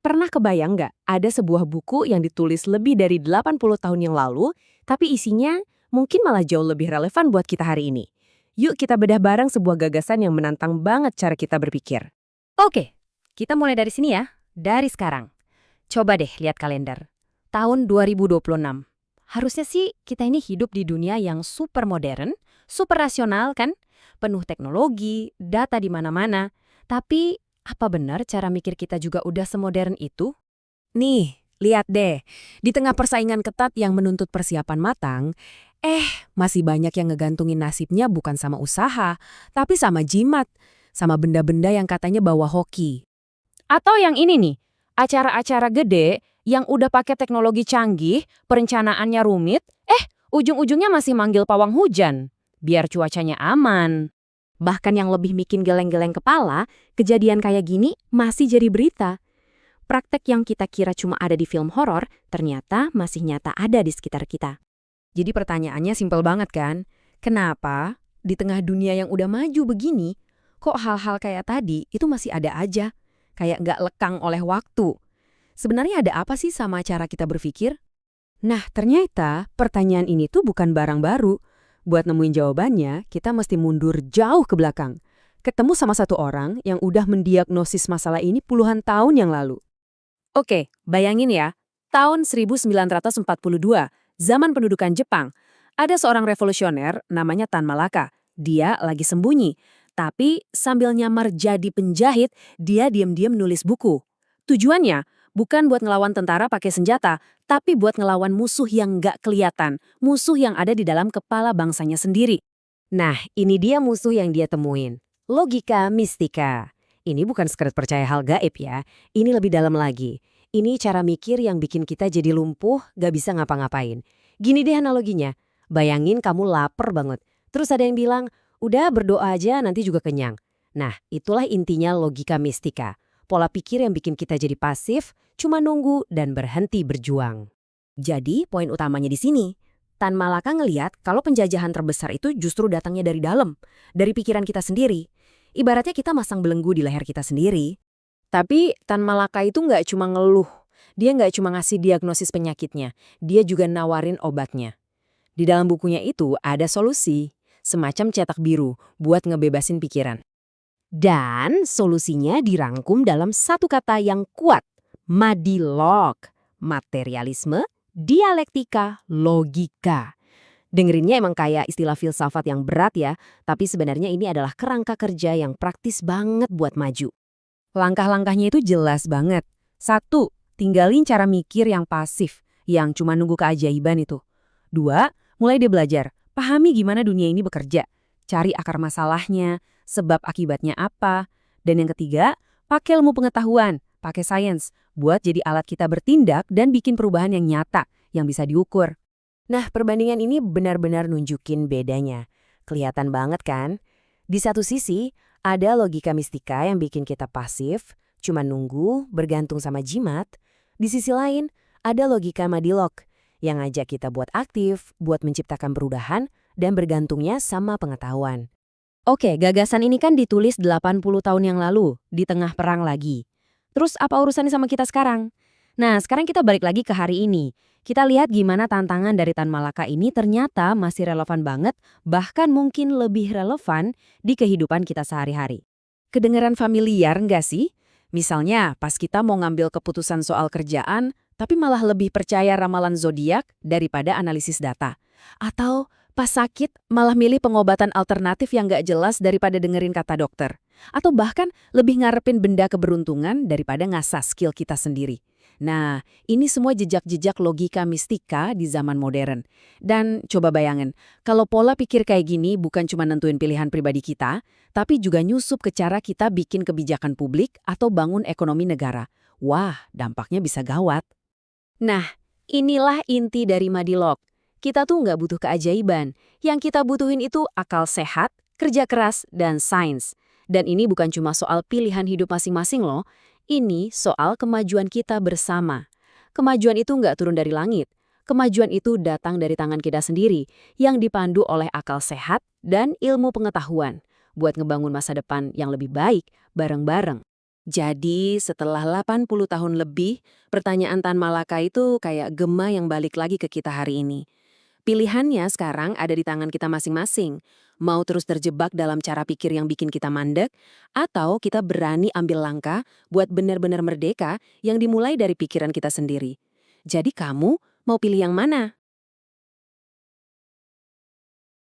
Pernah kebayang nggak ada sebuah buku yang ditulis lebih dari 80 tahun yang lalu, tapi isinya mungkin malah jauh lebih relevan buat kita hari ini? Yuk kita bedah bareng sebuah gagasan yang menantang banget cara kita berpikir. Oke, kita mulai dari sini ya. Dari sekarang. Coba deh lihat kalender. Tahun 2026. Harusnya sih kita ini hidup di dunia yang super modern, super rasional kan? Penuh teknologi, data di mana-mana. Tapi apa benar cara mikir kita juga udah semodern itu? Nih, lihat deh. Di tengah persaingan ketat yang menuntut persiapan matang, masih banyak yang ngegantungin nasibnya bukan sama usaha, tapi sama jimat, sama benda-benda yang katanya bawa hoki. Atau yang ini nih, acara-acara gede yang udah pakai teknologi canggih, perencanaannya rumit, ujung-ujungnya masih manggil pawang hujan, biar cuacanya aman. Bahkan yang lebih bikin geleng-geleng kepala, kejadian kayak gini masih jadi berita. Praktek yang kita kira cuma ada di film horor, ternyata masih nyata ada di sekitar kita. Jadi pertanyaannya simpel banget kan? Kenapa di tengah dunia yang udah maju begini, kok hal-hal kayak tadi itu masih ada aja? Kayak nggak lekang oleh waktu. Sebenarnya ada apa sih sama cara kita berpikir? Nah, ternyata pertanyaan ini tuh bukan barang baru. Buat nemuin jawabannya, kita mesti mundur jauh ke belakang. Ketemu sama satu orang yang udah mendiagnosis masalah ini puluhan tahun yang lalu. Oke, bayangin ya, tahun 1942, zaman pendudukan Jepang, ada seorang revolusioner namanya Tan Malaka. Dia lagi sembunyi, tapi sambil nyamar jadi penjahit, dia diam-diam nulis buku. Tujuannya bukan buat ngelawan tentara pakai senjata, tapi buat ngelawan musuh yang nggak kelihatan, musuh yang ada di dalam kepala bangsanya sendiri. Nah, ini dia musuh yang dia temuin. Logika mistika. Ini bukan sekedar percaya hal gaib ya, ini lebih dalam lagi. Ini cara mikir yang bikin kita jadi lumpuh, gak bisa ngapa-ngapain. Gini deh analoginya, bayangin kamu lapar banget. Terus ada yang bilang, udah berdoa aja nanti juga kenyang. Nah, itulah intinya logika mistika. Pola pikir yang bikin kita jadi pasif, cuma nunggu dan berhenti berjuang. Jadi, poin utamanya di sini. Tan Malaka ngeliat kalau penjajahan terbesar itu justru datangnya dari dalam, dari pikiran kita sendiri. Ibaratnya kita masang belenggu di leher kita sendiri. Tapi Tan Malaka itu nggak cuma ngeluh. Dia nggak cuma ngasih diagnosis penyakitnya, dia juga nawarin obatnya. Di dalam bukunya itu ada solusi, semacam cetak biru buat ngebebasin pikiran. Dan solusinya dirangkum dalam satu kata yang kuat, madilog, materialisme, dialektika, logika. Dengerinnya emang kayak istilah filsafat yang berat ya, tapi sebenarnya ini adalah kerangka kerja yang praktis banget buat maju. Langkah-langkahnya itu jelas banget. 1. Tinggalin cara mikir yang pasif, yang cuma nunggu keajaiban itu. 2. Mulai deh belajar, pahami gimana dunia ini bekerja. Cari akar masalahnya, sebab akibatnya apa. Dan yang ketiga, pakai ilmu pengetahuan, pakai sains, buat jadi alat kita bertindak dan bikin perubahan yang nyata, yang bisa diukur. Nah, perbandingan ini benar-benar nunjukin bedanya. Kelihatan banget kan? Di satu sisi, ada logika mistika yang bikin kita pasif, cuma nunggu, bergantung sama jimat. Di sisi lain, ada logika madilog yang ngajak kita buat aktif, buat menciptakan perubahan, dan bergantungnya sama pengetahuan. Oke, gagasan ini kan ditulis 80 tahun yang lalu, di tengah perang lagi. Terus apa urusannya sama kita sekarang? Nah, sekarang kita balik lagi ke hari ini. Kita lihat gimana tantangan dari Tan Malaka ini ternyata masih relevan banget, bahkan mungkin lebih relevan di kehidupan kita sehari-hari. Kedengeran familiar nggak sih? Misalnya, pas kita mau ngambil keputusan soal kerjaan, tapi malah lebih percaya ramalan zodiak daripada analisis data. Atau pas sakit, malah milih pengobatan alternatif yang nggak jelas daripada dengerin kata dokter. Atau bahkan lebih ngarepin benda keberuntungan daripada ngasah skill kita sendiri. Nah, ini semua jejak-jejak logika mistika di zaman modern. Dan coba bayangin, kalau pola pikir kayak gini bukan cuma nentuin pilihan pribadi kita, tapi juga nyusup ke cara kita bikin kebijakan publik atau bangun ekonomi negara. Wah, dampaknya bisa gawat. Nah, inilah inti dari Madilog. Kita tuh nggak butuh keajaiban. Yang kita butuhin itu akal sehat, kerja keras, dan sains. Dan ini bukan cuma soal pilihan hidup masing-masing loh. Ini soal kemajuan kita bersama. Kemajuan itu nggak turun dari langit. Kemajuan itu datang dari tangan kita sendiri, yang dipandu oleh akal sehat dan ilmu pengetahuan, buat ngebangun masa depan yang lebih baik bareng-bareng. Jadi setelah 80 tahun lebih, pertanyaan Tan Malaka itu kayak gema yang balik lagi ke kita hari ini. Pilihannya sekarang ada di tangan kita masing-masing. Mau terus terjebak dalam cara pikir yang bikin kita mandek, atau kita berani ambil langkah buat benar-benar merdeka yang dimulai dari pikiran kita sendiri. Jadi kamu mau pilih yang mana?